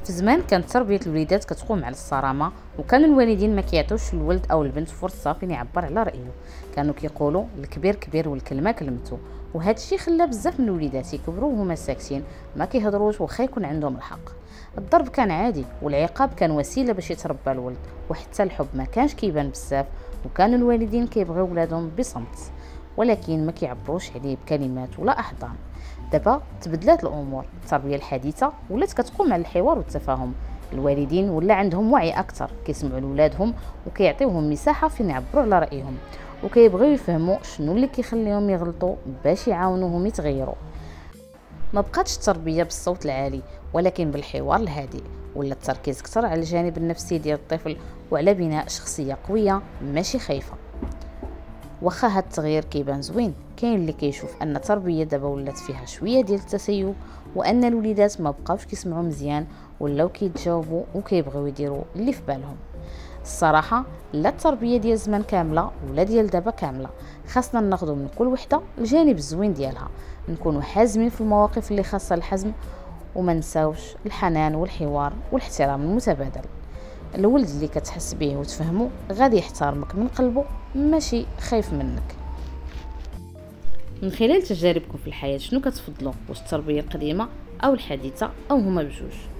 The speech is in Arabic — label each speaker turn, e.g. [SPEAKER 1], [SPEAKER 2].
[SPEAKER 1] في زمان كانت تربيه الوليدات كتقوم على الصرامه، وكان الوالدين ما كيعطيوش الولد او البنت فرصه فين يعبر على رايه. كانوا كيقولوا الكبير كبير والكلمه كلمته، وهذا الشيء خلى بزاف من الوليدات يكبروا وهما ساكتين ما كيهضروش واخا يكون عندهم الحق. الضرب كان عادي والعقاب كان وسيله باش يتربى الولد، وحتى الحب ما كانش كيبان بزاف، وكانوا الوالدين كيبغيو ولادهم بصمت، ولكن ما كيعبروش عليه بكلمات ولا احضان. دابا تبدلات الامور، التربيه الحديثه ولات كتقوم على الحوار والتفاهم. الوالدين ولا عندهم وعي اكثر، كيسمعوا لولادهم وكيعطيوهم مساحه فين يعبروا على رايهم، وكيبغيو يفهموا شنو اللي كيخليهم يغلطوا باش يعاونوهم يتغيروا. ما بقاتش التربيه بالصوت العالي، ولكن بالحوار الهادئ، ولا التركيز اكثر على الجانب النفسي ديال الطفل وعلى بناء شخصيه قويه ماشي خايفه. واخا هاد التغيير كيبان زوين، كاين اللي كيشوف ان التربيه دابا ولات فيها شويه ديال التسيب، وان الوليدات ما بقاوش كيسمعوا مزيان ولاو كيتجاوبوا وكيبغيو يديروا اللي في بالهم. الصراحه لا التربيه ديال زمان كامله ولا ديال دابا كامله، خاصنا ناخذ من كل وحده الجانب الزوين ديالها، نكونوا حازمين في المواقف اللي خاصه الحزم، وما نساوش الحنان والحوار والاحترام المتبادل. الولد اللي كتحس به وتفهمه غادي يحترمك من قلبه، ماشي خايف منك. من خلال تجاربكم في الحياة شنو كتفضلوا، واش التربية القديمة او الحديثة او هما بجوج؟